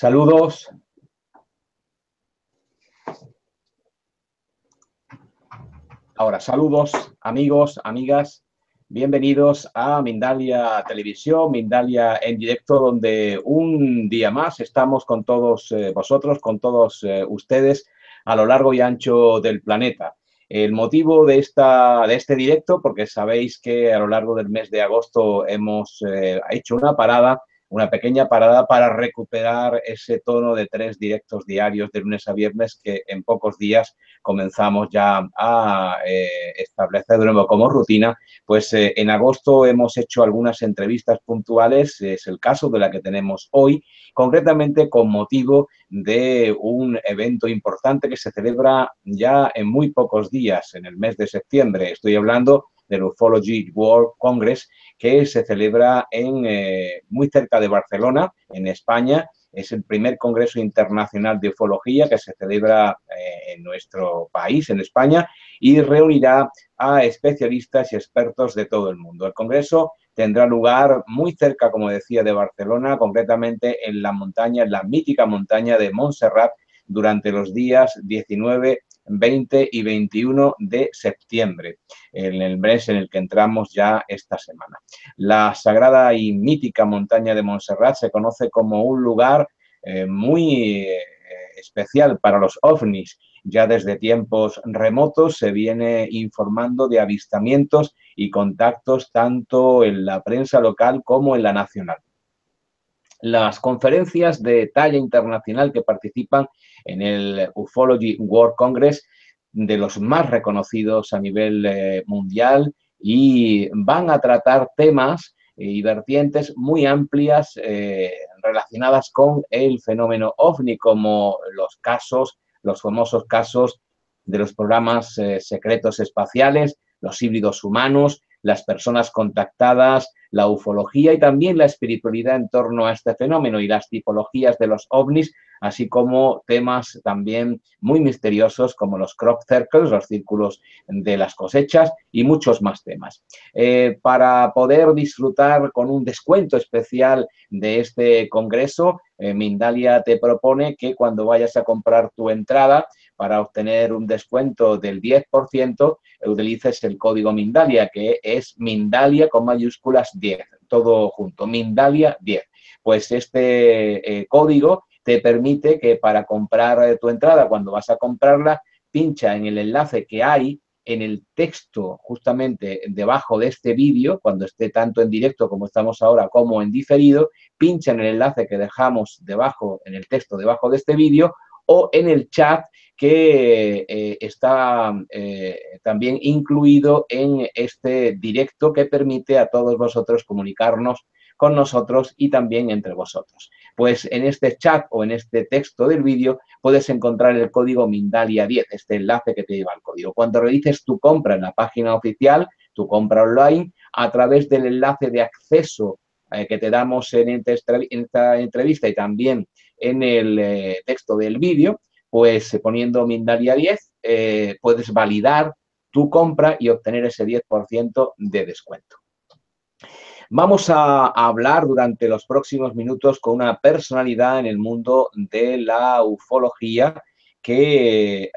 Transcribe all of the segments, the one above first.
Saludos. Ahora, saludos, amigos, amigas. Bienvenidos a Mindalia Televisión, Mindalia en directo, donde un día más estamos con todos vosotros, con todos ustedes a lo largo y ancho del planeta. El motivo de este directo, porque sabéis que a lo largo del mes de agosto hemos hecho una pequeña parada para recuperar ese tono de 3 directos diarios de lunes a viernes que en pocos días comenzamos ya a establecer de nuevo como rutina. Pues en agosto hemos hecho algunas entrevistas puntuales, es el caso de la que tenemos hoy, concretamente con motivo de un evento importante que se celebra ya en muy pocos días, en el mes de septiembre. Estoy hablando del Ufology World Congress, que se celebra muy cerca de Barcelona, en España. Es el primer congreso internacional de ufología que se celebra en nuestro país, en España, y reunirá a especialistas y expertos de todo el mundo. El congreso tendrá lugar muy cerca, como decía, de Barcelona, concretamente en la montaña, en la mítica montaña de Montserrat, durante los días 19, 20 y 21 de septiembre, en el mes en el que entramos ya esta semana. La sagrada y mítica montaña de Montserrat se conoce como un lugar muy especial para los ovnis. Ya desde tiempos remotos se viene informando de avistamientos y contactos tanto en la prensa local como en la nacional. Las conferencias de talla internacional que participan en el Ufology World Congress, de los más reconocidos a nivel mundial, y van a tratar temas y vertientes muy amplias relacionadas con el fenómeno OVNI, como los famosos casos de los programas secretos espaciales, los híbridos humanos, las personas contactadas, la ufología y también la espiritualidad en torno a este fenómeno y las tipologías de los ovnis, así como temas también muy misteriosos como los crop circles, los círculos de las cosechas, y muchos más temas. Para poder disfrutar con un descuento especial de este congreso, Mindalia te propone que cuando vayas a comprar tu entrada, para obtener un descuento del 10%, utilices el código Mindalia, que es Mindalia con mayúsculas 10, todo junto, Mindalia 10. Pues este código te permite que para comprar tu entrada, cuando vas a comprarla, pincha en el enlace que hay en el texto justamente debajo de este vídeo, cuando esté tanto en directo como estamos ahora como en diferido, pincha en el enlace que dejamos debajo, en el texto debajo de este vídeo, o en el chat que está también incluido en este directo, que permite a todos vosotros comunicarnos con nosotros y también entre vosotros. Pues en este chat o en este texto del vídeo puedes encontrar el código Mindalia 10, este enlace que te lleva al código. Cuando realices tu compra en la página oficial, tu compra online, a través del enlace de acceso que te damos en esta entrevista y también en el texto del vídeo, pues poniendo Mindalia 10 puedes validar tu compra y obtener ese 10% de descuento. Vamos a hablar durante los próximos minutos con una personalidad en el mundo de la ufología que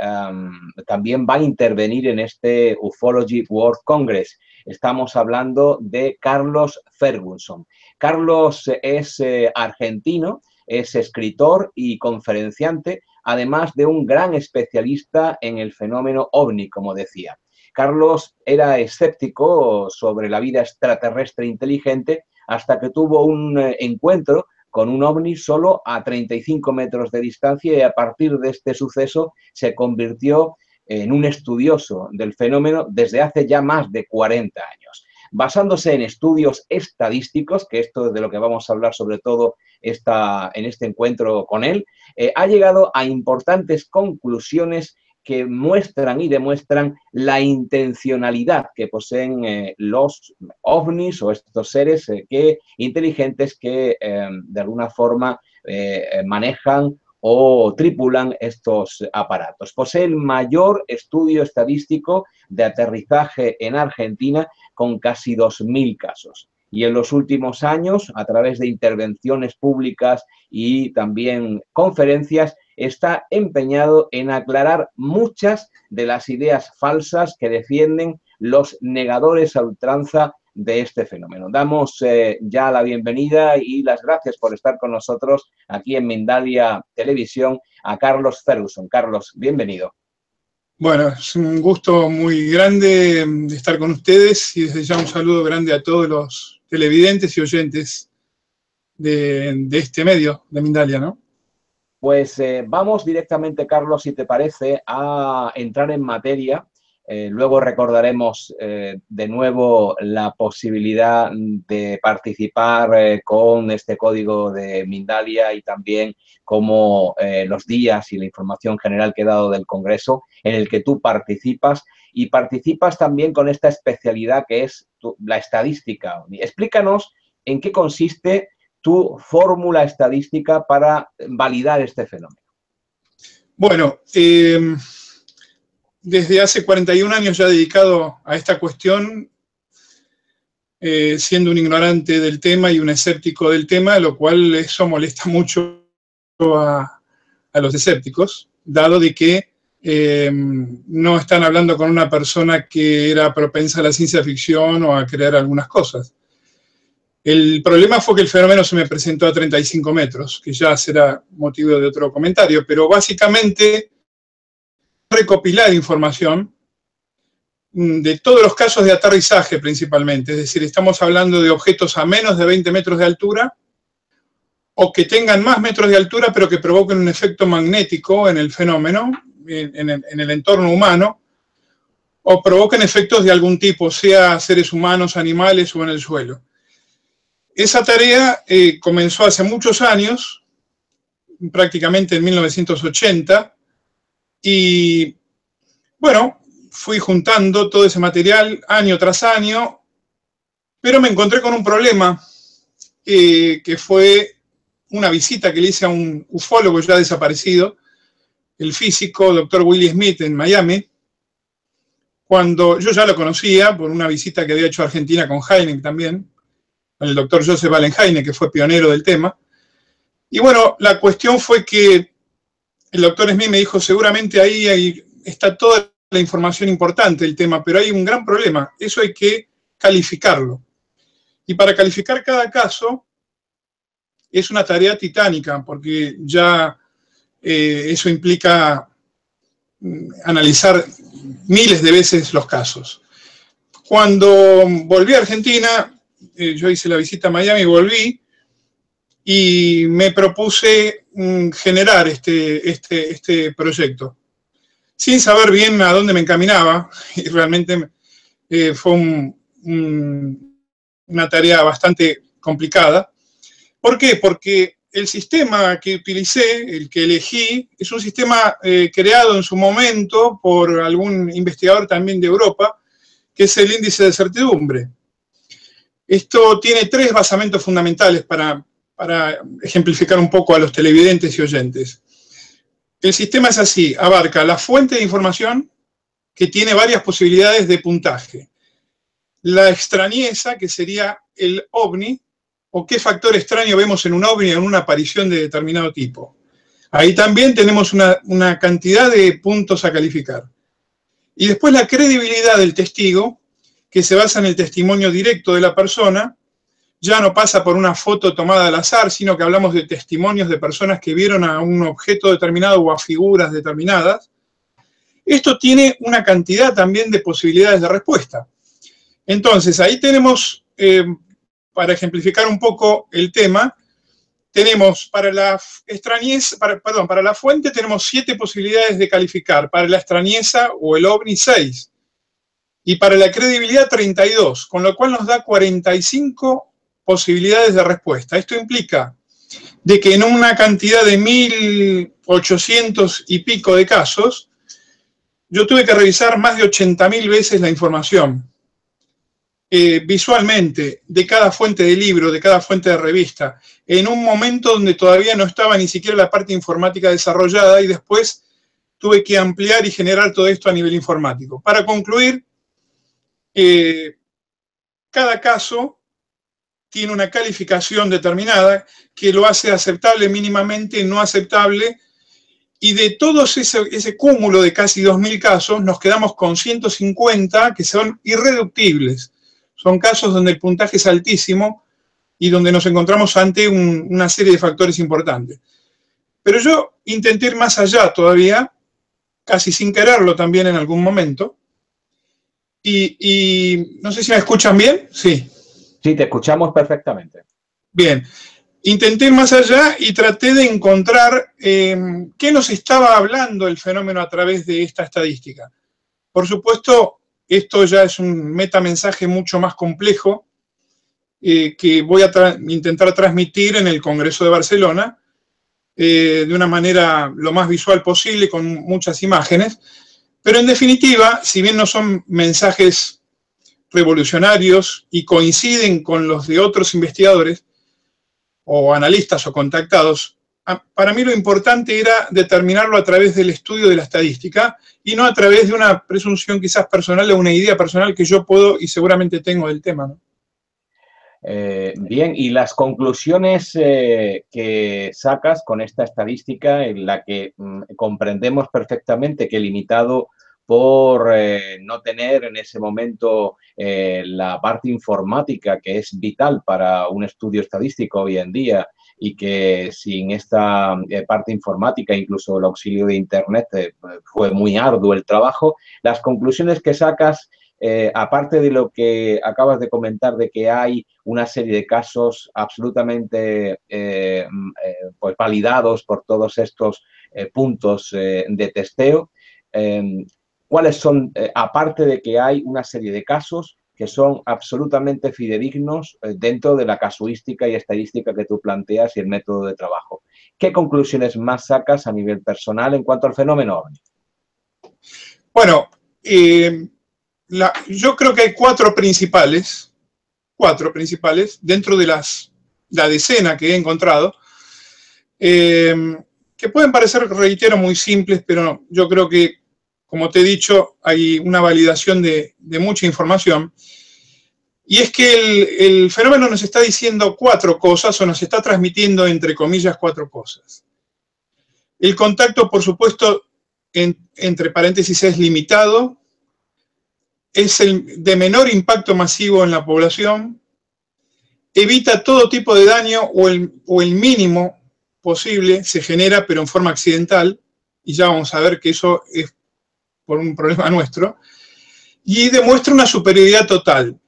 también va a intervenir en este Ufology World Congress. Estamos hablando de Carlos Ferguson. Carlos es argentino, es escritor y conferenciante, además de un gran especialista en el fenómeno OVNI, como decía. Carlos era escéptico sobre la vida extraterrestre inteligente hasta que tuvo un encuentro con un ovni solo a 35 metros de distancia, y a partir de este suceso se convirtió en un estudioso del fenómeno desde hace ya más de 40 años. Basándose en estudios estadísticos, que esto es de lo que vamos a hablar sobre todo en este encuentro con él, ha llegado a importantes conclusiones que muestran y demuestran la intencionalidad que poseen los ovnis o estos seres inteligentes que de alguna forma manejan o tripulan estos aparatos. Posee el mayor estudio estadístico de aterrizaje en Argentina, con casi 2.000 casos. y en los últimos años, a través de intervenciones públicas y también conferencias, está empeñado en aclarar muchas de las ideas falsas que defienden los negadores a ultranza de este fenómeno. Damos ya la bienvenida y las gracias por estar con nosotros aquí en Mindalia Televisión a Carlos Ferguson. Carlos, bienvenido. Bueno, es un gusto muy grande estar con ustedes y desde ya un saludo grande a todos los televidentes y oyentes de este medio de Mindalia, ¿no? Pues vamos directamente, Carlos, si te parece, a entrar en materia. Luego recordaremos de nuevo la posibilidad de participar con este código de Mindalia y también como los días y la información general que he dado del Congreso en el que tú participas y participas también con esta especialidad que es la estadística. Explícanos en qué consiste tu fórmula estadística para validar este fenómeno. Bueno, desde hace 41 años ya dedicado a esta cuestión, siendo un ignorante del tema y un escéptico del tema, lo cual eso molesta mucho a los escépticos, dado de que no están hablando con una persona que era propensa a la ciencia ficción o a creer algunas cosas. El problema fue que el fenómeno se me presentó a 35 metros, que ya será motivo de otro comentario, pero básicamente recopilar información de todos los casos de aterrizaje principalmente, es decir, estamos hablando de objetos a menos de 20 metros de altura o que tengan más metros de altura pero que provoquen un efecto magnético en el fenómeno, en el entorno humano, o provoquen efectos de algún tipo, sea seres humanos, animales o en el suelo. Esa tarea comenzó hace muchos años, prácticamente en 1980, y bueno, fui juntando todo ese material año tras año, pero me encontré con un problema, que fue una visita que le hice a un ufólogo ya desaparecido, el físico Dr. Willie Smith en Miami, cuando yo ya lo conocía por una visita que había hecho a Argentina con Hynek también, con el Dr. Joseph Allen Hynek, que fue pionero del tema. Y bueno, la cuestión fue que el Dr. Smith me dijo, seguramente ahí está toda la información importante del tema, pero hay un gran problema, eso hay que calificarlo. Y para calificar cada caso es una tarea titánica, porque ya eso implica analizar miles de veces los casos. Cuando volví a Argentina, yo hice la visita a Miami, volví y me propuse generar este proyecto, sin saber bien a dónde me encaminaba, y realmente fue una tarea bastante complicada. ¿Por qué? Porque el sistema que utilicé, el que elegí, es un sistema creado en su momento por algún investigador también de Europa, que es el índice de certidumbre. Esto tiene tres basamentos fundamentales para ejemplificar un poco a los televidentes y oyentes. El sistema es así, abarca la fuente de información, que tiene varias posibilidades de puntaje. La extrañeza, que sería el ovni, o qué factor extraño vemos en un ovni en una aparición de determinado tipo. Ahí también tenemos una cantidad de puntos a calificar. Y después la credibilidad del testigo, que se basa en el testimonio directo de la persona, ya no pasa por una foto tomada al azar, sino que hablamos de testimonios de personas que vieron a un objeto determinado o a figuras determinadas. Esto tiene una cantidad también de posibilidades de respuesta. Entonces, ahí tenemos, para ejemplificar un poco el tema, tenemos para la extrañeza, para la fuente tenemos 7 posibilidades de calificar, para la extrañeza o el ovni 6, y para la credibilidad 32, con lo cual nos da 45 posibilidades de respuesta. Esto implica de que en una cantidad de 1.800 y pico de casos, yo tuve que revisar más de 80.000 veces la información, visualmente, de cada fuente de libro, de cada fuente de revista, en un momento donde todavía no estaba ni siquiera la parte informática desarrollada, y después tuve que ampliar y generar todo esto a nivel informático. Para concluir, cada caso tiene una calificación determinada que lo hace aceptable mínimamente, no aceptable, y de todos ese cúmulo de casi 2.000 casos, nos quedamos con 150 que son irreductibles. Son casos donde el puntaje es altísimo y donde nos encontramos ante una serie de factores importantes. Pero yo intenté ir más allá todavía, casi sin quererlo también en algún momento, y no sé si me escuchan bien. Sí. Sí, te escuchamos perfectamente. Bien. Intenté ir más allá y traté de encontrar qué nos estaba hablando el fenómeno a través de esta estadística. Por supuesto, esto ya es un metamensaje mucho más complejo que voy a intentar transmitir en el Congreso de Barcelona de una manera lo más visual posible, con muchas imágenes. Pero en definitiva, si bien no son mensajes revolucionarios y coinciden con los de otros investigadores, o analistas o contactados, para mí lo importante era determinarlo a través del estudio de la estadística y no a través de una presunción quizás personal o una idea personal que yo puedo y seguramente tengo del tema, ¿no? Bien, y las conclusiones que sacas con esta estadística en la que comprendemos perfectamente que limitado por no tener en ese momento la parte informática que es vital para un estudio estadístico hoy en día y que sin esta parte informática, incluso el auxilio de Internet, fue muy arduo el trabajo. Las conclusiones que sacas, aparte de lo que acabas de comentar de que hay una serie de casos absolutamente pues validados por todos estos puntos de testeo, ¿cuáles son, aparte de que hay una serie de casos que son absolutamente fidedignos dentro de la casuística y estadística que tú planteas y el método de trabajo? ¿Qué conclusiones más sacas a nivel personal en cuanto al fenómeno OVNI? Bueno, yo creo que hay cuatro principales dentro de la decena que he encontrado, que pueden parecer, reitero, muy simples, pero yo creo que, como te he dicho, hay una validación de mucha información, y es que el fenómeno nos está diciendo cuatro cosas, o nos está transmitiendo, entre comillas, cuatro cosas. El contacto, por supuesto, entre paréntesis, es limitado, es el de menor impacto masivo en la población, evita todo tipo de daño o el mínimo posible, se genera pero en forma accidental, y ya vamos a ver que eso es por un problema nuestro, y demuestra una superioridad total.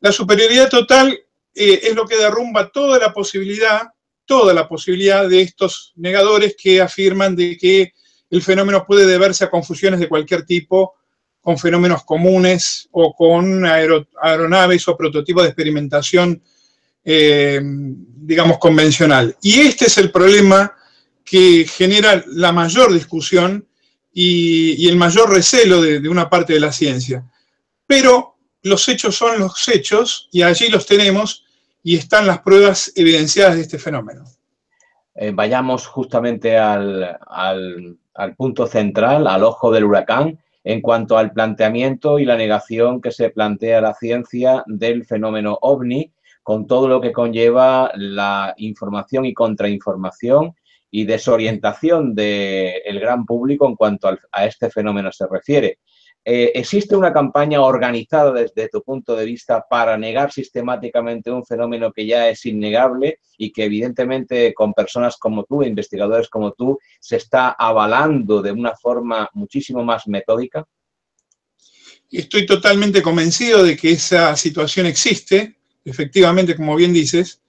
La superioridad total es lo que derrumba toda la posibilidad de estos negadores que afirman de que el fenómeno puede deberse a confusiones de cualquier tipo, con fenómenos comunes o con aeronaves o prototipos de experimentación, digamos, convencional. Y este es el problema que genera la mayor discusión y el mayor recelo de una parte de la ciencia. Pero los hechos son los hechos y allí los tenemos y están las pruebas evidenciadas de este fenómeno. Vayamos justamente al punto central, al ojo del huracán, en cuanto al planteamiento y la negación que se plantea la ciencia del fenómeno OVNI, con todo lo que conlleva la información y contrainformación y desorientación del gran público en cuanto a este fenómeno se refiere. ¿Existe una campaña organizada desde tu punto de vista para negar sistemáticamente un fenómeno que ya es innegable y que evidentemente con personas como tú, investigadores como tú, se está avalando de una forma muchísimo más metódica? Estoy totalmente convencido de que esa situación existe, efectivamente, como bien dices,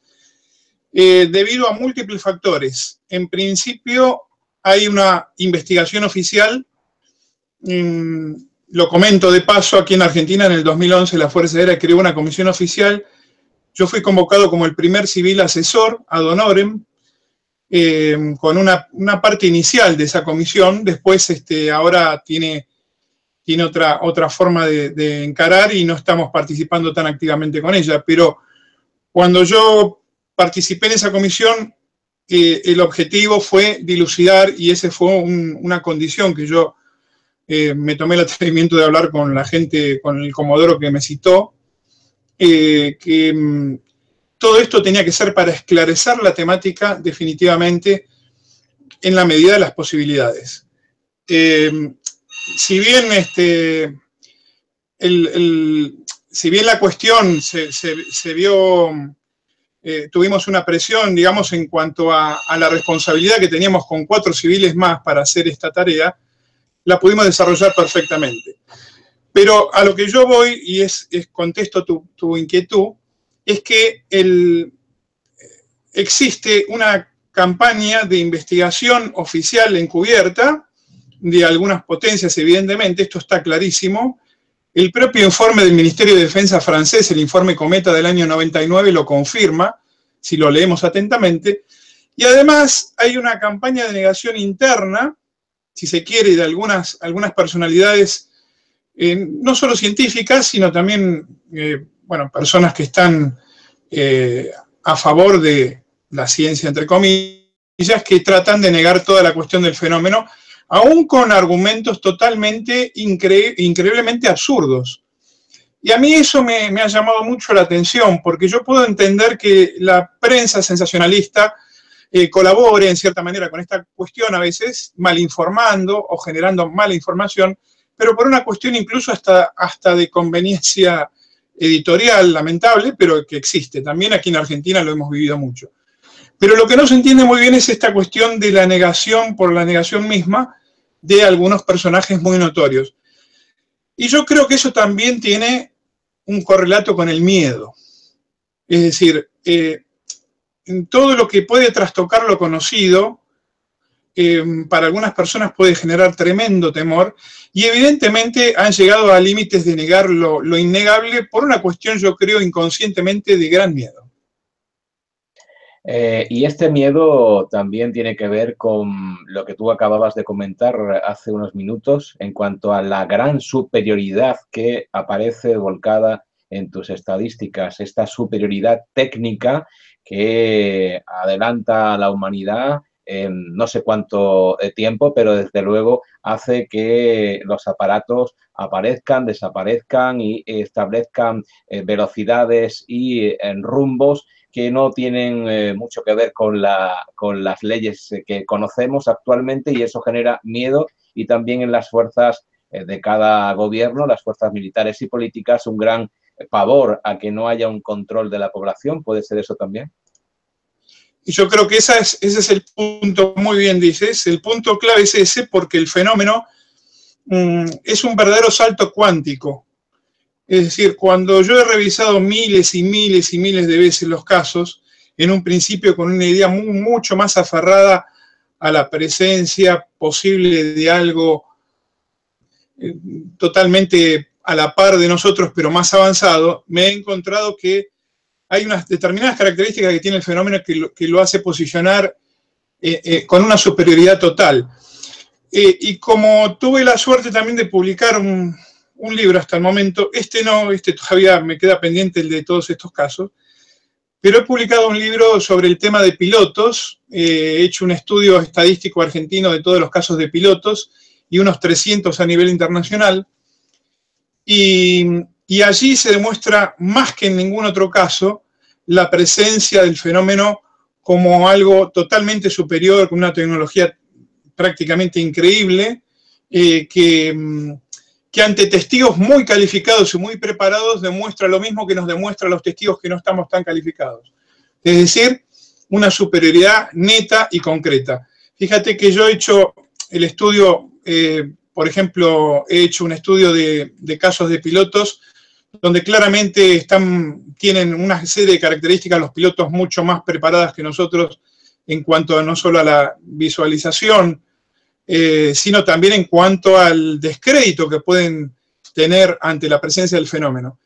debido a múltiples factores. En principio, hay una investigación oficial. Lo comento de paso, aquí en Argentina en el 2011 la Fuerza Aérea creó una comisión oficial. Yo fui convocado como el primer civil asesor ad honorem, con una parte inicial de esa comisión. Después ahora tiene otra forma de encarar y no estamos participando tan activamente con ella. Pero cuando yo participé en esa comisión, el objetivo fue dilucidar, y esa fue una condición que yo me tomé el atrevimiento de hablar con la gente, con el comodoro que me citó, que todo esto tenía que ser para esclarecer la temática definitivamente en la medida de las posibilidades. Si bien si bien la cuestión se vio, tuvimos una presión, digamos, en cuanto a la responsabilidad que teníamos con 4 civiles más para hacer esta tarea, la pudimos desarrollar perfectamente. Pero a lo que yo voy, y contesto tu inquietud, es que existe una campaña de investigación oficial encubierta de algunas potencias, evidentemente, esto está clarísimo. El propio informe del Ministerio de Defensa francés, el informe Cometa del año 99, lo confirma, si lo leemos atentamente. Y además hay una campaña de negación interna, si se quiere, de algunas personalidades, no solo científicas, sino también, bueno, personas que están a favor de la ciencia, entre comillas, que tratan de negar toda la cuestión del fenómeno, aún con argumentos totalmente increíblemente absurdos. Y a mí eso me ha llamado mucho la atención, porque yo puedo entender que la prensa sensacionalista colabore en cierta manera con esta cuestión, a veces malinformando o generando mala información, pero por una cuestión incluso hasta de conveniencia editorial, lamentable, pero que existe. También aquí en Argentina lo hemos vivido mucho. Pero lo que no se entiende muy bien es esta cuestión de la negación por la negación misma de algunos personajes muy notorios. Y yo creo que eso también tiene un correlato con el miedo. Es decir, en todo lo que puede trastocar lo conocido, para algunas personas puede generar tremendo temor, y evidentemente han llegado a límites de negar lo innegable por una cuestión, yo creo, inconscientemente de gran miedo. Y este miedo también tiene que ver con lo que tú acababas de comentar hace unos minutos en cuanto a la gran superioridad que aparece volcada en tus estadísticas, esta superioridad técnica que adelanta a la humanidad en no sé cuánto tiempo, pero desde luego hace que los aparatos aparezcan, desaparezcan y establezcan velocidades y rumbos que no tienen mucho que ver con las leyes que conocemos actualmente, y eso genera miedo, y también en las fuerzas de cada gobierno, las fuerzas militares y políticas, un gran pavor a que no haya un control de la población. ¿Puede ser eso también? Y yo creo que ese es el punto, muy bien dices, el punto clave es ese, porque el fenómeno es un verdadero salto cuántico. Es decir, cuando yo he revisado miles y miles y miles de veces los casos, en un principio con una idea mucho más aferrada a la presencia posible de algo totalmente a la par de nosotros, pero más avanzado, me he encontrado que hay unas determinadas características que tiene el fenómeno que lo hace posicionar con una superioridad total. Y como tuve la suerte también de publicar un libro hasta el momento, este todavía me queda pendiente, el de todos estos casos, pero he publicado un libro sobre el tema de pilotos, he hecho un estudio estadístico argentino de todos los casos de pilotos y unos 300 a nivel internacional, y allí se demuestra más que en ningún otro caso la presencia del fenómeno como algo totalmente superior, con una tecnología prácticamente increíble, que ante testigos muy calificados y muy preparados demuestra lo mismo que nos demuestra a los testigos que no estamos tan calificados. Es decir, una superioridad neta y concreta. Fíjate que yo he hecho el estudio, por ejemplo, he hecho un estudio de casos de pilotos donde claramente tienen una serie de características los pilotos mucho más preparadas que nosotros en cuanto a no solo a la visualización, sino también en cuanto al descrédito que pueden tener ante la presencia del fenómeno.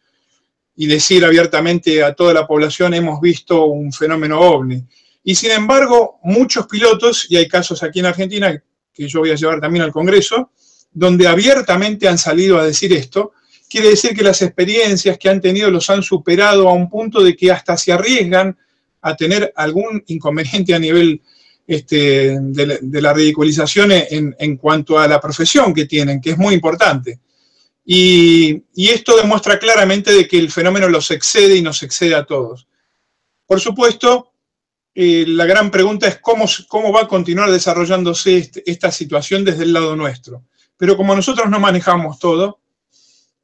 Y decir abiertamente a toda la población, hemos visto un fenómeno ovni. Y sin embargo, muchos pilotos, y hay casos aquí en Argentina, que yo voy a llevar también al Congreso, donde abiertamente han salido a decir esto, quiere decir que las experiencias que han tenido los han superado a un punto de que hasta se arriesgan a tener algún inconveniente a nivel de la ridiculización en cuanto a la profesión que tienen, que es muy importante. Y esto demuestra claramente de que el fenómeno los excede y nos excede a todos. Por supuesto, la gran pregunta es cómo va a continuar desarrollándose esta situación desde el lado nuestro. Pero como nosotros no manejamos todo,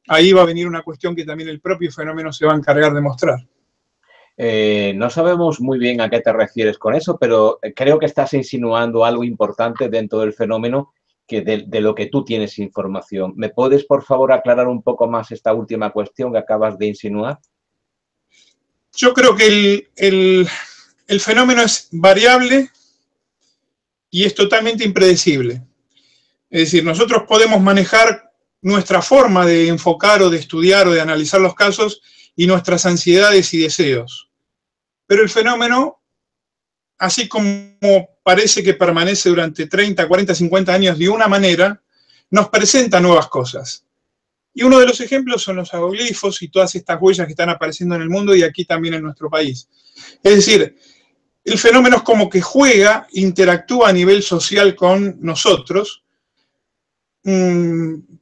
ahí va a venir una cuestión que también el propio fenómeno se va a encargar de mostrar. No sabemos muy bien a qué te refieres con eso, pero creo que estás insinuando algo importante dentro del fenómeno que de lo que tú tienes información. ¿Me puedes, por favor, aclarar un poco más esta última cuestión que acabas de insinuar? Yo creo que el fenómeno es variable y es totalmente impredecible. Es decir, nosotros podemos manejar nuestra forma de enfocar o de estudiar o de analizar los casos y nuestras ansiedades y deseos. Pero el fenómeno, así como parece que permanece durante 30, 40, 50 años de una manera, nos presenta nuevas cosas. Y uno de los ejemplos son los agroglifos y todas estas huellas que están apareciendo en el mundo y aquí también en nuestro país. Es decir, el fenómeno es como que juega, interactúa a nivel social con nosotros,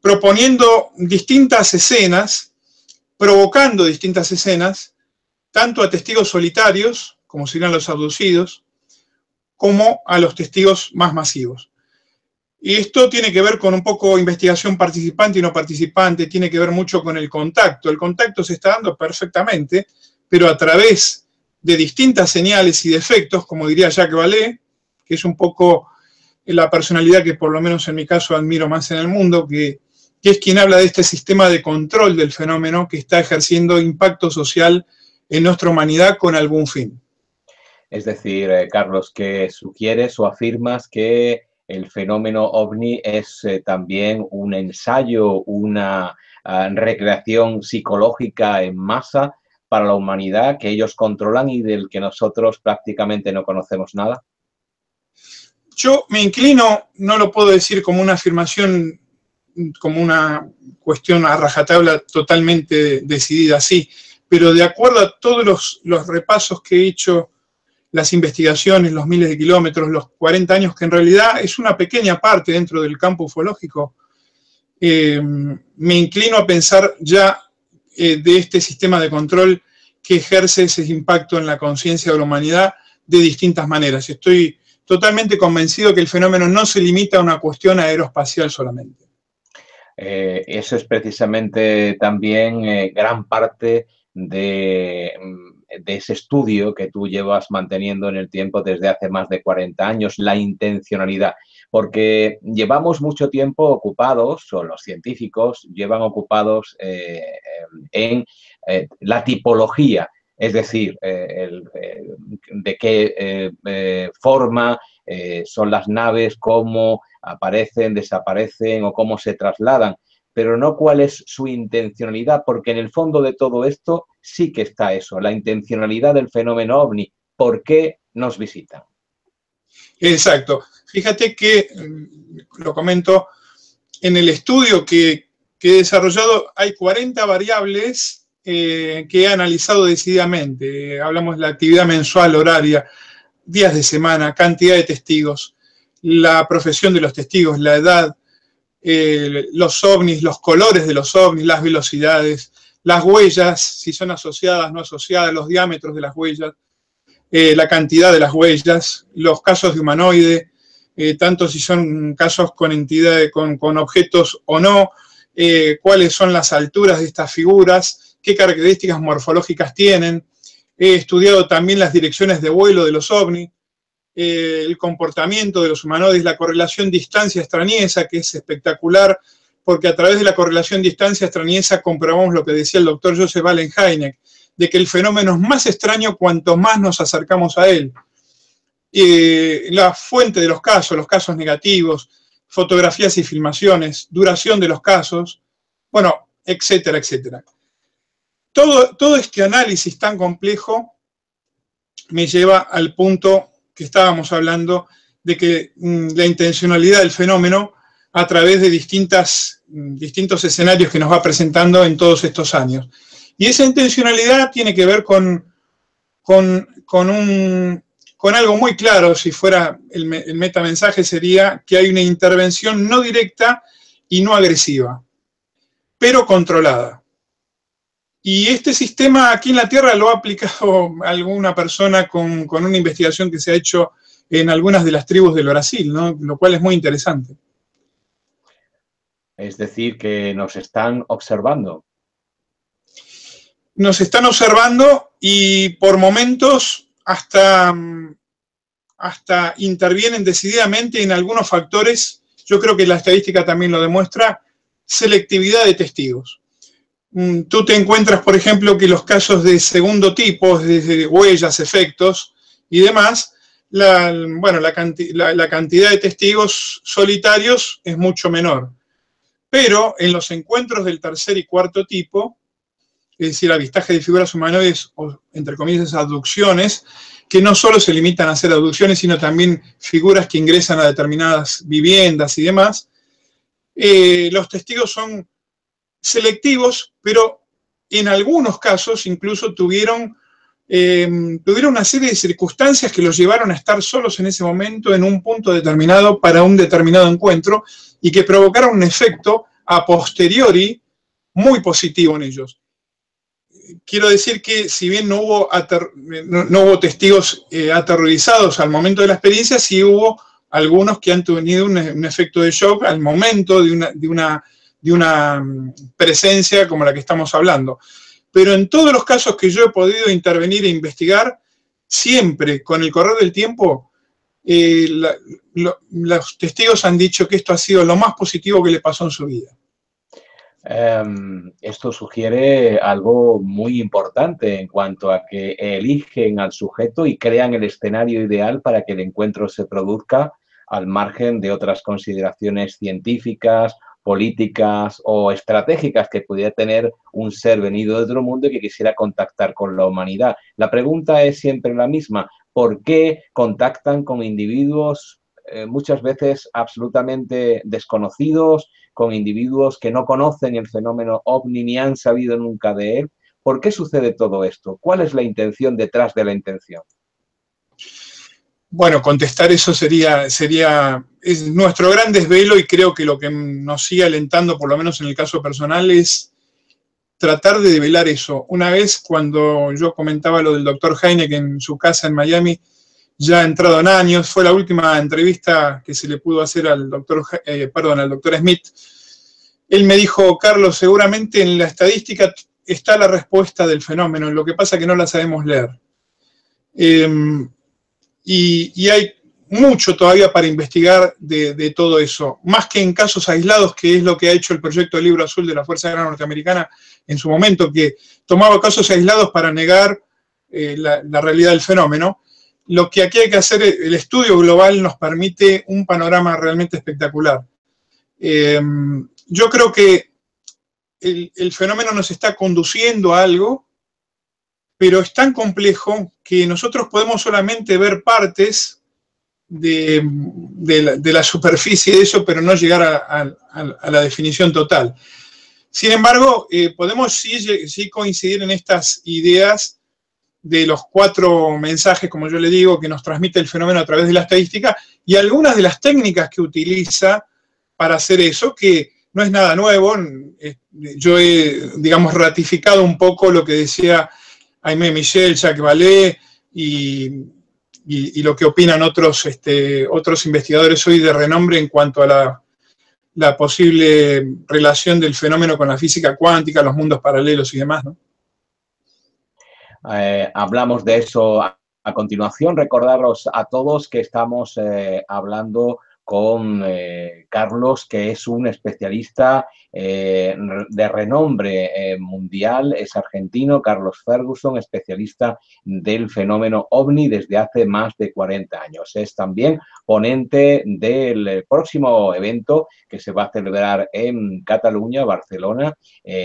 proponiendo distintas escenas, provocando distintas escenas, tanto a testigos solitarios, como serían los abducidos, como a los testigos más masivos. Y esto tiene que ver con un poco investigación participante y no participante, tiene que ver mucho con el contacto. El contacto se está dando perfectamente, pero a través de distintas señales y defectos, como diría Jacques Vallée, que es un poco la personalidad que por lo menos en mi caso admiro más en el mundo, que es quien habla de este sistema de control del fenómeno que está ejerciendo impacto social en nuestra humanidad con algún fin. Es decir, Carlos, que sugieres o afirmas que el fenómeno OVNI es también un ensayo, una recreación psicológica en masa para la humanidad que ellos controlan y del que nosotros prácticamente no conocemos nada. Yo me inclino, no lo puedo decir como una afirmación, como una cuestión a rajatabla totalmente decidida así, pero de acuerdo a todos los repasos que he hecho, las investigaciones, los miles de kilómetros, los 40 años, que en realidad es una pequeña parte dentro del campo ufológico, me inclino a pensar ya de este sistema de control que ejerce ese impacto en la conciencia de la humanidad de distintas maneras. Estoy totalmente convencido que el fenómeno no se limita a una cuestión aeroespacial solamente. Eso es precisamente también gran parte de ese estudio que tú llevas manteniendo en el tiempo desde hace más de 40 años, la intencionalidad. Porque llevamos mucho tiempo ocupados, o los científicos llevan ocupados en la tipología, es decir, de qué forma son las naves, cómo aparecen, desaparecen o cómo se trasladan, pero no cuál es su intencionalidad, porque en el fondo de todo esto sí que está eso, la intencionalidad del fenómeno OVNI. ¿Por qué nos visitan? Exacto. Fíjate que, lo comento, en el estudio que he desarrollado hay 40 variables que he analizado decididamente. Hablamos de la actividad mensual, horaria, días de semana, cantidad de testigos, la profesión de los testigos, la edad, los ovnis, los colores de los ovnis, las velocidades, las huellas, si son asociadas, no asociadas, los diámetros de las huellas, la cantidad de las huellas, los casos de humanoide, tanto si son casos con entidades, con objetos o no, cuáles son las alturas de estas figuras, qué características morfológicas tienen. He estudiado también las direcciones de vuelo de los ovnis, el comportamiento de los humanoides, la correlación distancia-extrañeza, que es espectacular, porque a través de la correlación distancia-extrañeza comprobamos lo que decía el doctor Joseph Allen Hynek, de que el fenómeno es más extraño cuanto más nos acercamos a él. La fuente de los casos negativos, fotografías y filmaciones, duración de los casos, bueno, etcétera, etcétera. Todo este análisis tan complejo me lleva al punto que estábamos hablando de que la intencionalidad del fenómeno a través de distintos escenarios que nos va presentando en todos estos años. Y esa intencionalidad tiene que ver con algo muy claro, si fuera el metamensaje sería que hay una intervención no directa y no agresiva, pero controlada. Y este sistema aquí en la Tierra lo ha aplicado alguna persona con una investigación que se ha hecho en algunas de las tribus del Brasil, ¿no? Lo cual es muy interesante. Es decir, que nos están observando. Nos están observando y por momentos hasta intervienen decididamente en algunos factores. Yo creo que la estadística también lo demuestra, selectividad de testigos. Tú te encuentras, por ejemplo, que los casos de segundo tipo, desde huellas, efectos y demás, la cantidad de testigos solitarios es mucho menor. Pero en los encuentros del tercer y cuarto tipo, es decir, avistaje de figuras humanoides, o entre comillas, abducciones, que no solo se limitan a hacer abducciones, sino también figuras que ingresan a determinadas viviendas y demás, los testigos son selectivos, pero en algunos casos incluso tuvieron una serie de circunstancias que los llevaron a estar solos en ese momento, en un punto determinado, para un determinado encuentro, y que provocaron un efecto a posteriori muy positivo en ellos. Quiero decir que si bien no hubo testigos aterrorizados al momento de la experiencia, sí hubo algunos que han tenido un efecto de shock al momento de una presencia como la que estamos hablando. Pero en todos los casos que yo he podido intervenir e investigar, siempre con el correr del tiempo, los testigos han dicho que esto ha sido lo más positivo que le pasó en su vida. Esto sugiere algo muy importante en cuanto a que eligen al sujeto y crean el escenario ideal para que el encuentro se produzca al margen de otras consideraciones científicas, políticas o estratégicas que pudiera tener un ser venido de otro mundo y que quisiera contactar con la humanidad. La pregunta es siempre la misma: ¿por qué contactan con individuos muchas veces absolutamente desconocidos, con individuos que no conocen el fenómeno OVNI ni han sabido nunca de él? ¿Por qué sucede todo esto? ¿Cuál es la intención detrás de la intención? Bueno, contestar eso es nuestro gran desvelo, y creo que lo que nos sigue alentando, por lo menos en el caso personal, es tratar de develar eso. Una vez, cuando yo comentaba lo del doctor Heineck en su casa en Miami, ya entrado en años, fue la última entrevista que se le pudo hacer al doctor Smith. Él me dijo: Carlos, seguramente en la estadística está la respuesta del fenómeno, lo que pasa es que no la sabemos leer. Y hay mucho todavía para investigar de todo eso, más que en casos aislados, que es lo que ha hecho el proyecto del Libro Azul de la Fuerza Aérea Norteamericana en su momento, que tomaba casos aislados para negar la realidad del fenómeno. Lo que aquí hay que hacer, el estudio global nos permite un panorama realmente espectacular. Yo creo que el fenómeno nos está conduciendo a algo, pero es tan complejo que nosotros podemos solamente ver partes de la superficie de eso, pero no llegar a la definición total. Sin embargo, podemos sí coincidir en estas ideas de los 4 mensajes, como yo le digo, que nos transmite el fenómeno a través de la estadística, y algunas de las técnicas que utiliza para hacer eso, que no es nada nuevo. Yo he, digamos, ratificado un poco lo que decía Aimé Michel, Jacques Vallée y lo que opinan otros investigadores hoy de renombre en cuanto a la posible relación del fenómeno con la física cuántica, los mundos paralelos y demás, ¿no? Hablamos de eso a continuación. Recordaros a todos que estamos hablando con Carlos, que es un especialista de renombre mundial, es argentino, Carlos Ferguson, especialista del fenómeno OVNI desde hace más de 40 años. Es también ponente del próximo evento que se va a celebrar en Cataluña, Barcelona,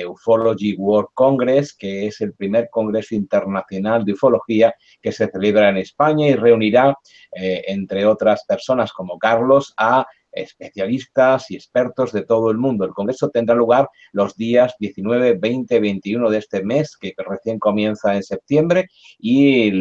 Ufology World Congress, que es el primer congreso internacional de ufología que se celebra en España y reunirá, entre otras personas como Carlos, a especialistas y expertos de todo el mundo. El congreso tendrá lugar los días 19, 20, 21 de este mes, que recién comienza en septiembre, y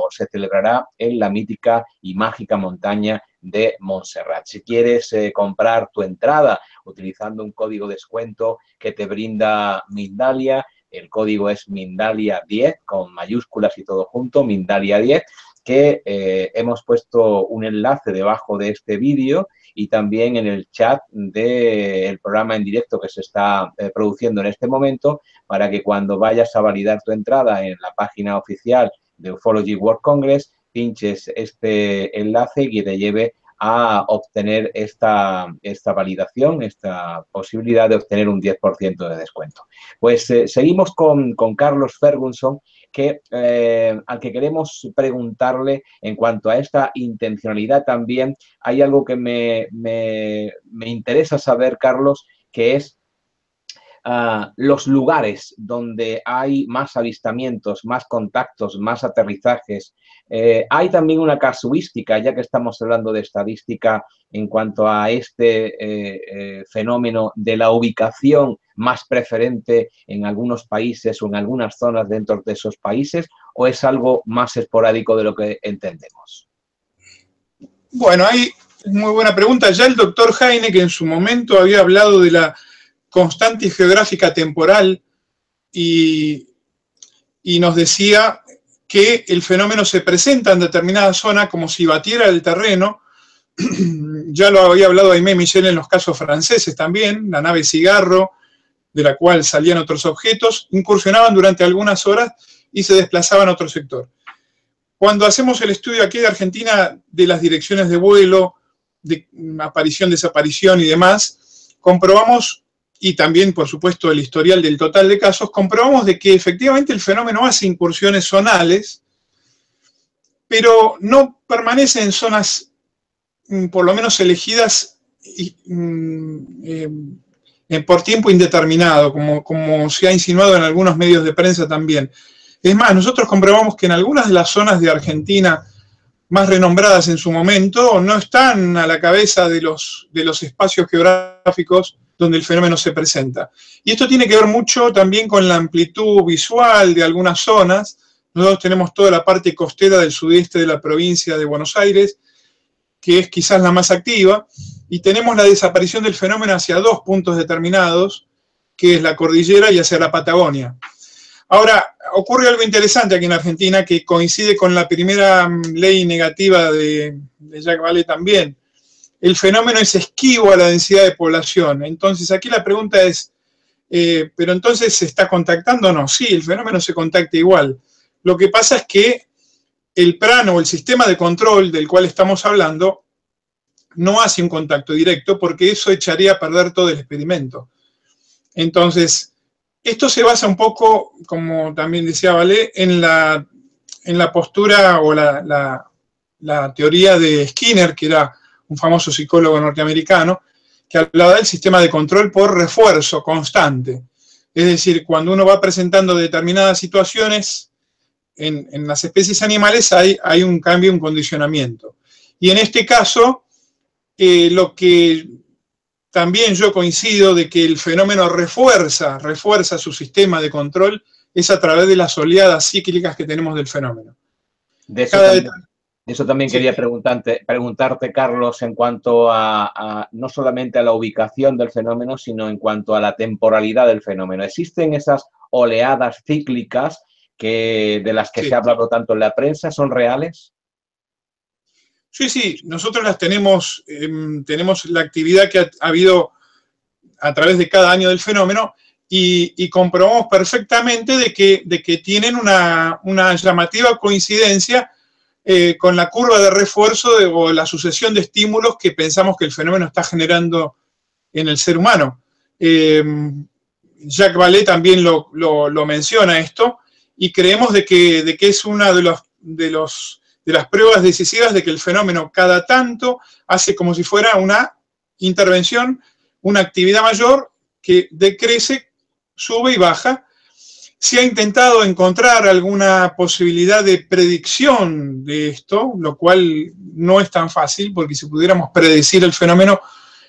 se celebrará en la mítica y mágica montaña de Montserrat. Si quieres comprar tu entrada utilizando un código de descuento que te brinda Mindalia, el código es Mindalia10, con mayúsculas y todo junto, Mindalia10, que hemos puesto un enlace debajo de este vídeo y también en el chat del programa en directo que se está produciendo en este momento, para que cuando vayas a validar tu entrada en la página oficial de Ufology World Congress, pinches este enlace y te lleve a obtener esta validación, esta posibilidad de obtener un 10% de descuento. Pues seguimos con Carlos Ferguson, al que queremos preguntarle en cuanto a esta intencionalidad también. Hay algo que me interesa saber, Carlos, que es los lugares donde hay más avistamientos, más contactos, más aterrizajes. Hay también una casuística, ya que estamos hablando de estadística, en cuanto a este fenómeno de la ubicación más preferente en algunos países o en algunas zonas dentro de esos países, o es algo más esporádico de lo que entendemos. Bueno, hay muy buena pregunta. Ya el doctor Heine, que en su momento había hablado de la constante y geográfica temporal y nos decía que el fenómeno se presenta en determinada zona como si batiera el terreno. Ya lo había hablado Aimé Michel en los casos franceses también, la nave Cigarro, de la cual salían otros objetos, incursionaban durante algunas horas y se desplazaban a otro sector. Cuando hacemos el estudio aquí de Argentina de las direcciones de vuelo, de aparición, desaparición y demás, comprobamos, y también, por supuesto, el historial del total de casos, comprobamos de que efectivamente el fenómeno hace incursiones zonales, pero no permanece en zonas, por lo menos elegidas, por tiempo indeterminado, como se ha insinuado en algunos medios de prensa también. Es más, nosotros comprobamos que en algunas de las zonas de Argentina más renombradas en su momento no están a la cabeza de los espacios geográficos donde el fenómeno se presenta. Y esto tiene que ver mucho también con la amplitud visual de algunas zonas. Nosotros tenemos toda la parte costera del sudeste de la provincia de Buenos Aires, que es quizás la más activa, y tenemos la desaparición del fenómeno hacia dos puntos determinados, que es la cordillera y hacia la Patagonia. Ahora, ocurre algo interesante aquí en Argentina que coincide con la primera ley negativa de Jacques Vallée también. El fenómeno es esquivo a la densidad de población. Entonces, aquí la pregunta es, ¿pero entonces se está contactando o no? Sí, el fenómeno se contacta igual. Lo que pasa es que el plano o el sistema de control del cual estamos hablando no hace un contacto directo porque eso echaría a perder todo el experimento. Entonces, esto se basa un poco, como también decía Vallée, en la postura o la teoría de Skinner, que era un famoso psicólogo norteamericano, que hablaba del sistema de control por refuerzo constante. Es decir, cuando uno va presentando determinadas situaciones en las especies animales hay un cambio, un condicionamiento. Y en este caso, lo que también yo coincido de que el fenómeno refuerza su sistema de control es a través de las oleadas cíclicas que tenemos del fenómeno. Eso también quería preguntarte, Carlos, en cuanto a no solamente a la ubicación del fenómeno, sino en cuanto a la temporalidad del fenómeno. ¿Existen esas oleadas cíclicas de las que se ha hablado tanto en la prensa? ¿Son reales? Sí, nosotros las tenemos, tenemos la actividad que ha habido a través de cada año del fenómeno y comprobamos perfectamente de que tienen una llamativa coincidencia con la curva de refuerzo o la sucesión de estímulos que pensamos que el fenómeno está generando en el ser humano. Jacques Vallée también lo menciona esto, y creemos de que es una de las pruebas decisivas de que el fenómeno cada tanto hace como si fuera una intervención, una actividad mayor que decrece, sube y baja. Se ha intentado encontrar alguna posibilidad de predicción de esto, lo cual no es tan fácil, porque si pudiéramos predecir el fenómeno,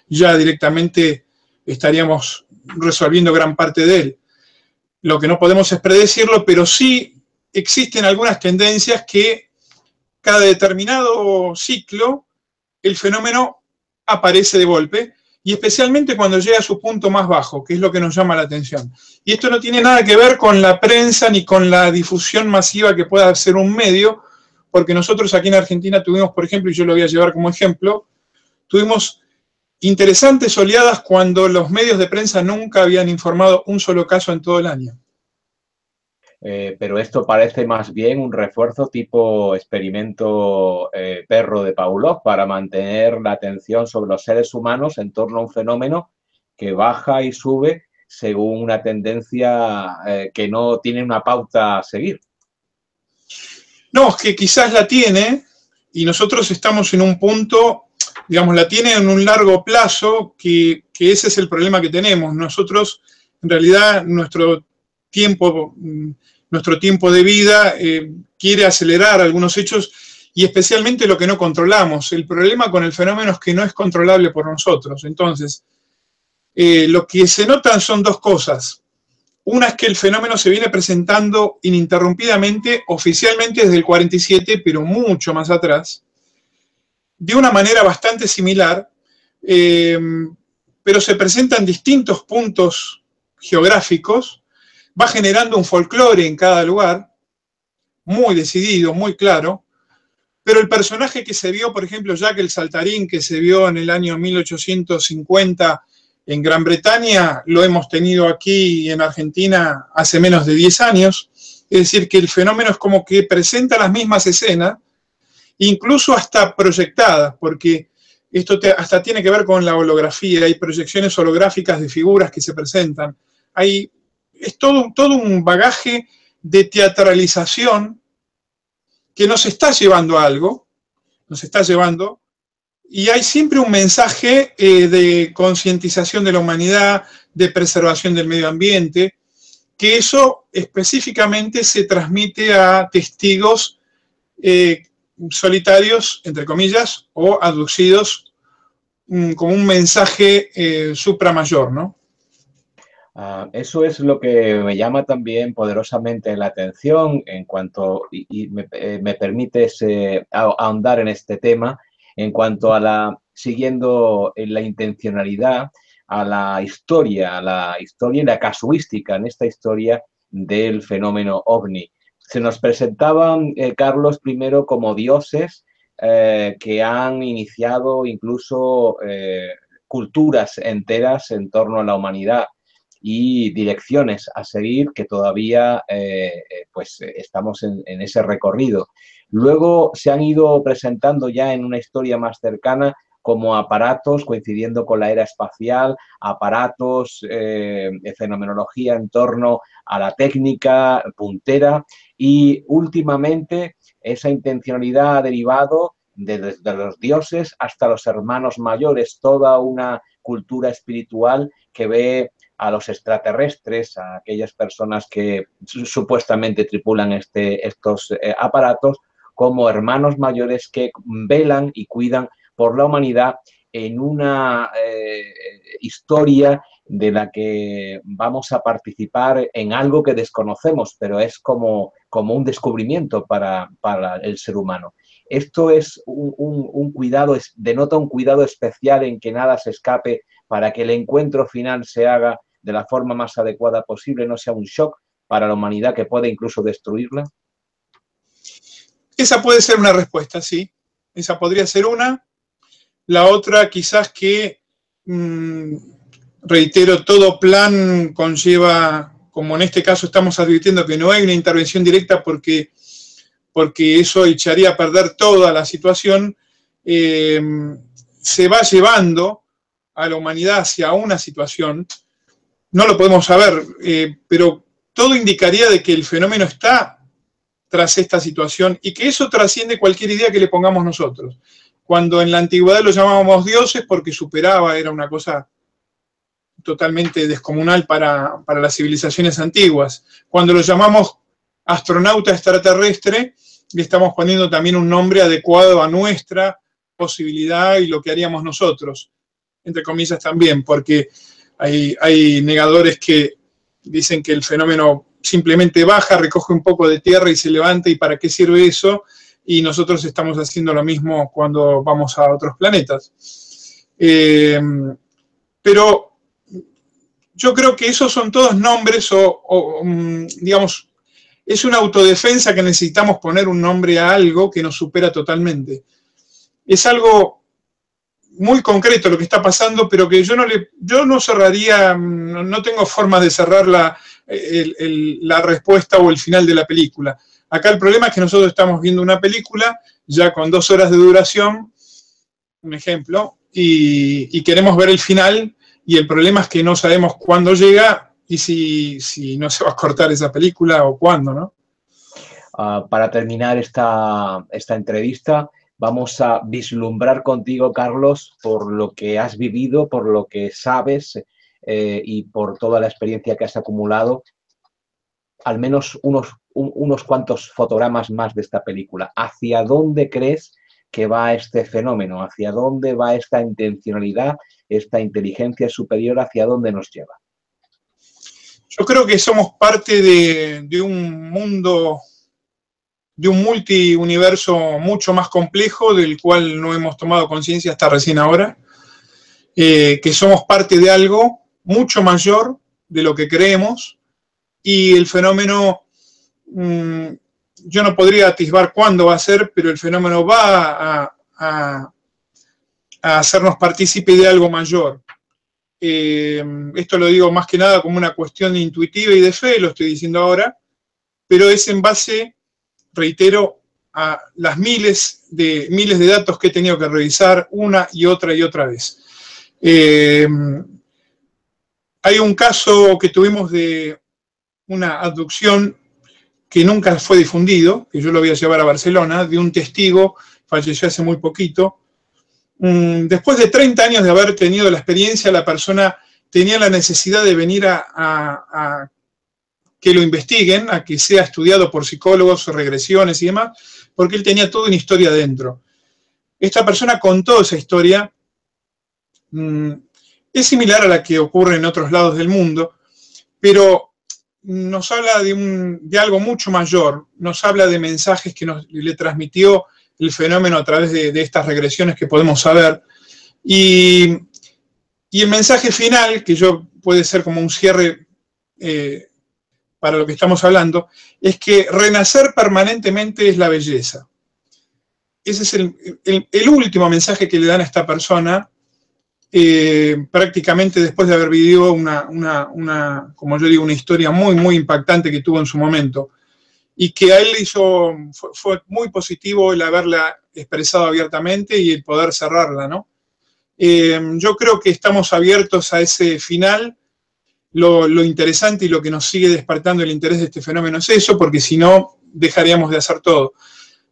ya directamente estaríamos resolviendo gran parte de él. Lo que no podemos es predecirlo, pero sí existen algunas tendencias que cada determinado ciclo el fenómeno aparece de golpe, y especialmente cuando llega a su punto más bajo, que es lo que nos llama la atención. Y esto no tiene nada que ver con la prensa ni con la difusión masiva que pueda hacer un medio, porque nosotros aquí en Argentina tuvimos, por ejemplo, y yo lo voy a llevar como ejemplo, tuvimos interesantes oleadas cuando los medios de prensa nunca habían informado un solo caso en todo el año. Pero esto parece más bien un refuerzo tipo experimento perro de Pavlov para mantener la atención sobre los seres humanos en torno a un fenómeno que baja y sube según una tendencia que no tiene una pauta a seguir. No, es que quizás la tiene y nosotros estamos en un punto, digamos, la tiene en un largo plazo, que ese es el problema que tenemos. Nosotros, en realidad, nuestro tiempo de vida quiere acelerar algunos hechos y especialmente lo que no controlamos. El problema con el fenómeno es que no es controlable por nosotros. Entonces, lo que se notan son dos cosas. Una es que el fenómeno se viene presentando ininterrumpidamente, oficialmente desde el 47, pero mucho más atrás, de una manera bastante similar, pero se presenta en distintos puntos geográficos, va generando un folclore en cada lugar, muy decidido, muy claro, pero el personaje que se vio, por ejemplo, Jack el Saltarín, que se vio en el año 1850 en Gran Bretaña, lo hemos tenido aquí en Argentina hace menos de 10 años, es decir, que el fenómeno es como que presenta las mismas escenas, incluso hasta proyectadas, porque esto hasta tiene que ver con la holografía, hay proyecciones holográficas de figuras que se presentan, es todo un bagaje de teatralización que nos está llevando a algo, y hay siempre un mensaje de concientización de la humanidad, de preservación del medio ambiente, que eso específicamente se transmite a testigos solitarios, entre comillas, o abducidos, como un mensaje supramayor, ¿no? Eso es lo que me llama también poderosamente la atención en cuanto, y me permites ahondar en este tema, en cuanto a siguiendo en la intencionalidad, a la historia y la casuística en esta historia del fenómeno OVNI. Se nos presentaban, Carlos, primero como dioses que han iniciado incluso culturas enteras en torno a la humanidad y direcciones a seguir que todavía pues estamos en ese recorrido. Luego se han ido presentando ya en una historia más cercana como aparatos, coincidiendo con la era espacial, aparatos, fenomenología en torno a la técnica puntera, y últimamente esa intencionalidad ha derivado desde los dioses hasta los hermanos mayores, toda una cultura espiritual que ve a los extraterrestres, a aquellas personas que supuestamente tripulan estos aparatos, como hermanos mayores que velan y cuidan por la humanidad en una historia de la que vamos a participar en algo que desconocemos, pero es como un descubrimiento para el ser humano. Esto es un cuidado, denota un cuidado especial en que nada se escape para que el encuentro final se haga de la forma más adecuada posible, no sea un shock para la humanidad que puede incluso destruirla. Esa puede ser una respuesta, sí. Esa podría ser una. La otra, quizás que, reitero, todo plan conlleva, como en este caso estamos advirtiendo que no hay una intervención directa porque eso echaría a perder toda la situación, se va llevando a la humanidad hacia una situación, no lo podemos saber, pero todo indicaría de que el fenómeno está tras esta situación y que eso trasciende cualquier idea que le pongamos nosotros. Cuando en la antigüedad lo llamábamos dioses porque superaba, era una cosa totalmente descomunal para las civilizaciones antiguas. Cuando lo llamamos astronauta extraterrestre, le estamos poniendo también un nombre adecuado a nuestra posibilidad y lo que haríamos nosotros, entre comillas también, porque hay negadores que dicen que el fenómeno simplemente baja, recoge un poco de tierra y se levanta, ¿y para qué sirve eso? Y nosotros estamos haciendo lo mismo cuando vamos a otros planetas. pero yo creo que esos son todos nombres digamos, es una autodefensa que necesitamos poner un nombre a algo que nos supera totalmente. Es algo muy concreto lo que está pasando, pero que yo no cerraría, no tengo forma de cerrar la respuesta o el final de la película. Acá el problema es que nosotros estamos viendo una película ya con 2 horas de duración, un ejemplo, y queremos ver el final, y el problema es que no sabemos cuándo llega y si no se va a cortar esa película o cuándo, ¿no? Para terminar esta entrevista, vamos a vislumbrar contigo, Carlos, por lo que has vivido, por lo que sabes y por toda la experiencia que has acumulado, al menos unos cuantos fotogramas más de esta película. ¿Hacia dónde crees que va este fenómeno? ¿Hacia dónde va esta intencionalidad, esta inteligencia superior? ¿Hacia dónde nos lleva? Yo creo que somos parte de un mundo, de un multiuniverso mucho más complejo, del cual no hemos tomado conciencia hasta recién ahora, que somos parte de algo mucho mayor de lo que creemos, y el fenómeno, yo no podría atisbar cuándo va a ser, pero el fenómeno va a hacernos partícipe de algo mayor. Esto lo digo más que nada como una cuestión intuitiva y de fe, lo estoy diciendo ahora, pero es en base, reitero, a las miles de datos que he tenido que revisar una y otra vez. Hay un caso que tuvimos de una abducción que nunca fue difundido, que yo lo voy a llevar a Barcelona, de un testigo, falleció hace muy poquito. Después de 30 años de haber tenido la experiencia, la persona tenía la necesidad de venir a que lo investiguen, a que sea estudiado por psicólogos, regresiones y demás, porque él tenía toda una historia dentro. Esta persona contó esa historia, es similar a la que ocurre en otros lados del mundo, pero nos habla de algo mucho mayor, nos habla de mensajes que le transmitió el fenómeno a través de estas regresiones que podemos saber. Y el mensaje final, que puede ser como un cierre para lo que estamos hablando, es que renacer permanentemente es la belleza. Ese es el último mensaje que le dan a esta persona, prácticamente después de haber vivido como yo digo, una historia muy, muy impactante que tuvo en su momento. Y que a él fue muy positivo el haberla expresado abiertamente y el poder cerrarla, ¿no? Yo creo que estamos abiertos a ese final. Lo interesante y lo que nos sigue despertando el interés de este fenómeno es eso, porque si no, dejaríamos de hacer todo.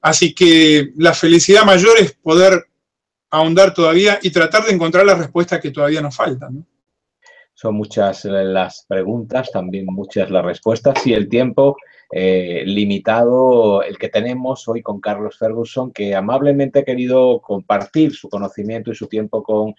Así que la felicidad mayor es poder ahondar todavía y tratar de encontrar las respuestas que todavía nos faltan, ¿no? Son muchas las preguntas, también muchas las respuestas, y el tiempo limitado el que tenemos hoy con Carlos Ferguson, que amablemente ha querido compartir su conocimiento y su tiempo con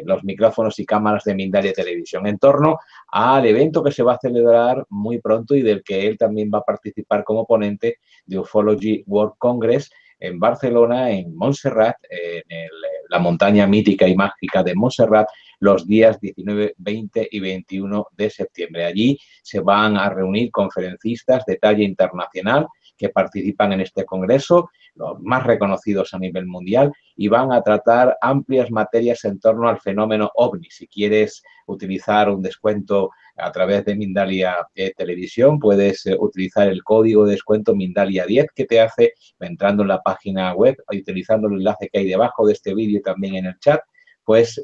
los micrófonos y cámaras de Mindalia Televisión en torno al evento que se va a celebrar muy pronto y del que él también va a participar como ponente de Ufology World Congress en Barcelona, en Montserrat, en la montaña mítica y mágica de Montserrat, los días 19, 20 y 21 de septiembre. Allí se van a reunir conferencistas de talla internacional que participan en este congreso, los más reconocidos a nivel mundial, y van a tratar amplias materias en torno al fenómeno OVNI. Si quieres utilizar un descuento a través de Mindalia Televisión, puedes utilizar el código de descuento Mindalia10 que te hace, entrando en la página web y utilizando el enlace que hay debajo de este vídeo y también en el chat, pues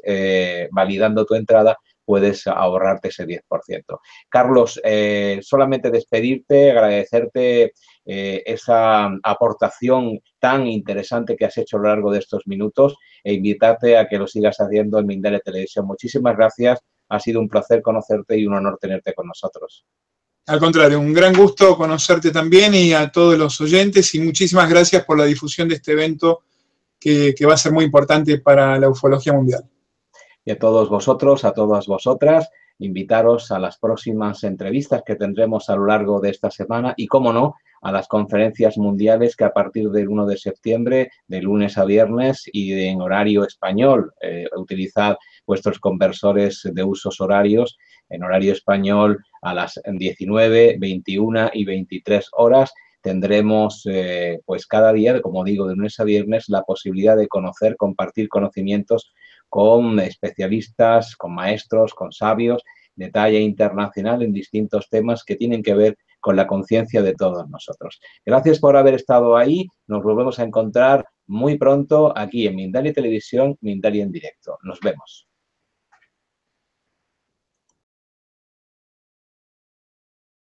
validando tu entrada puedes ahorrarte ese 10%. Carlos, solamente despedirte, agradecerte esa aportación tan interesante que has hecho a lo largo de estos minutos e invitarte a que lo sigas haciendo en Mindalia Televisión. Muchísimas gracias, ha sido un placer conocerte y un honor tenerte con nosotros. Al contrario, un gran gusto conocerte también y a todos los oyentes, y muchísimas gracias por la difusión de este evento que va a ser muy importante para la ufología mundial. Y a todos vosotros, a todas vosotras, invitaros a las próximas entrevistas que tendremos a lo largo de esta semana y, cómo no, a las conferencias mundiales que a partir del 1 de septiembre, de lunes a viernes y en horario español. Utilizad vuestros conversores de usos horarios en horario español a las 19, 21 y 23 horas. Tendremos, pues cada día, como digo, de lunes a viernes, la posibilidad de conocer, compartir conocimientos con especialistas, con maestros, con sabios de talla internacional en distintos temas que tienen que ver con la conciencia de todos nosotros. Gracias por haber estado ahí. Nos volvemos a encontrar muy pronto aquí en Mindalia Televisión, Mindalia en directo. Nos vemos.